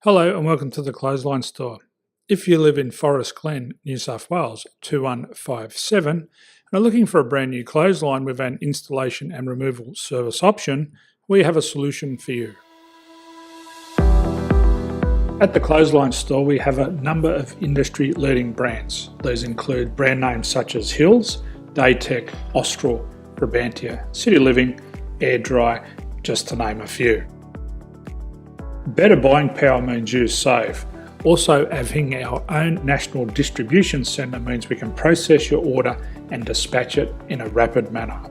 Hello and welcome to the Clothesline Store. If you live in Forest Glen, New South Wales 2157 and are looking for a brand new clothesline with an installation and removal service option, we have a solution for you. At the Clothesline Store we have a number of industry-leading brands. These include brand names such as Hills, Daytech, Austral, Brabantia, City Living, Air Dry, just to name a few. Better buying power means you save. Also, having our own national distribution centre means we can process your order and dispatch it in a rapid manner.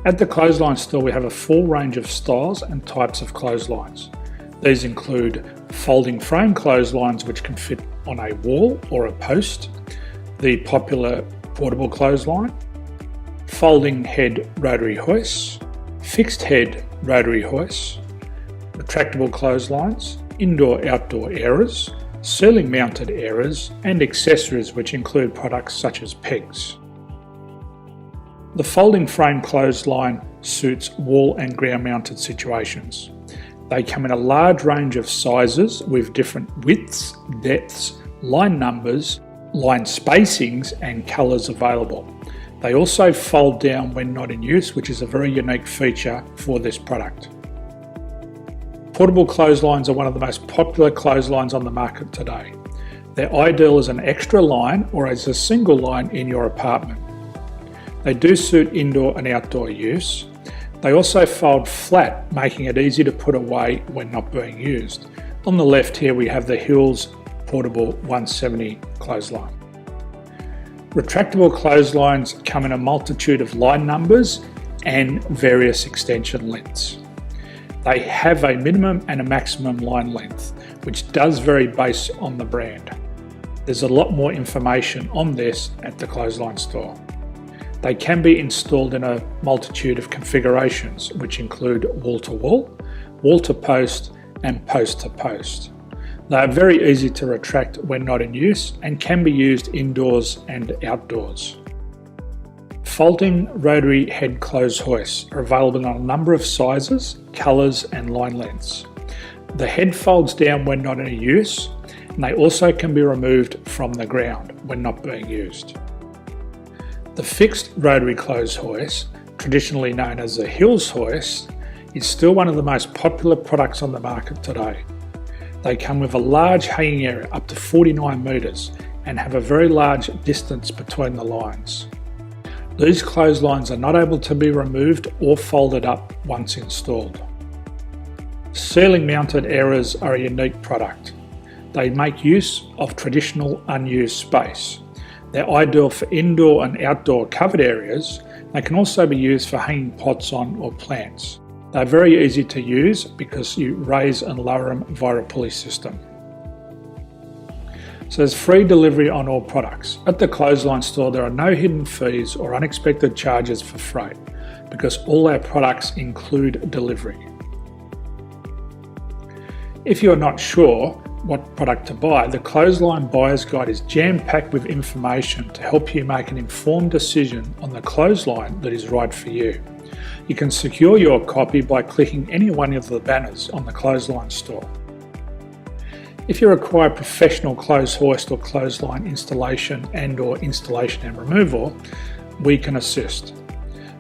At the Clothesline Store we have a full range of styles and types of clotheslines. These include folding frame clotheslines which can fit on a wall or a post, the popular portable clothesline, folding head rotary hoists, fixed head rotary hoists, retractable clotheslines, indoor-outdoor airers, ceiling mounted airers and accessories which include products such as pegs. The folding frame clothesline suits wall and ground mounted situations. They come in a large range of sizes with different widths, depths, line numbers, line spacings and colours available. They also fold down when not in use, which is a very unique feature for this product. Portable clotheslines are one of the most popular clotheslines on the market today. They're ideal as an extra line or as a single line in your apartment. They do suit indoor and outdoor use. They also fold flat, making it easy to put away when not being used. On the left here we have the Hills Portable 170 clothesline. Retractable clotheslines come in a multitude of line numbers and various extension lengths. They have a minimum and a maximum line length, which does vary based on the brand. There's a lot more information on this at the Clothesline Store. They can be installed in a multitude of configurations, which include wall-to-wall, wall-to-post and post-to-post. They are very easy to retract when not in use and can be used indoors and outdoors. Folding rotary head clothes hoists are available in a number of sizes, colours and line lengths. The head folds down when not in use and they also can be removed from the ground when not being used. The fixed rotary clothes hoist, traditionally known as the Hills hoist, is still one of the most popular products on the market today. They come with a large hanging area up to 49 metres and have a very large distance between the lines. These clotheslines are not able to be removed or folded up once installed. Ceiling mounted airers are a unique product. They make use of traditional unused space. They're ideal for indoor and outdoor covered areas. They can also be used for hanging pots on or plants. They're very easy to use because you raise and lower them via a pulley system. So there's free delivery on all products. At the Clothesline Store there are no hidden fees or unexpected charges for freight because all our products include delivery. If you're not sure what product to buy, the Clothesline Buyer's Guide is jam-packed with information to help you make an informed decision on the clothesline that is right for you. You can secure your copy by clicking any one of the banners on the Clothesline Store. If you require professional clothes hoist or clothesline installation and/or installation and removal, we can assist.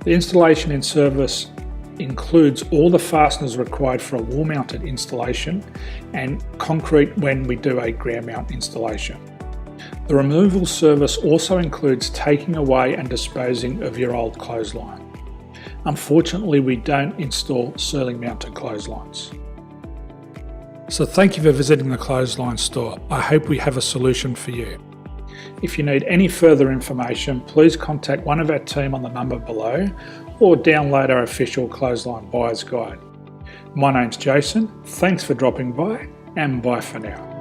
The installation and service includes all the fasteners required for a wall-mounted installation and concrete when we do a ground mount installation. The removal service also includes taking away and disposing of your old clothesline. Unfortunately, we don't install ceiling mounted clotheslines. So thank you for visiting the Clothesline Store. I hope we have a solution for you. If you need any further information, please contact one of our team on the number below or download our official Clothesline Buyer's Guide. My name's Jason, thanks for dropping by and bye for now.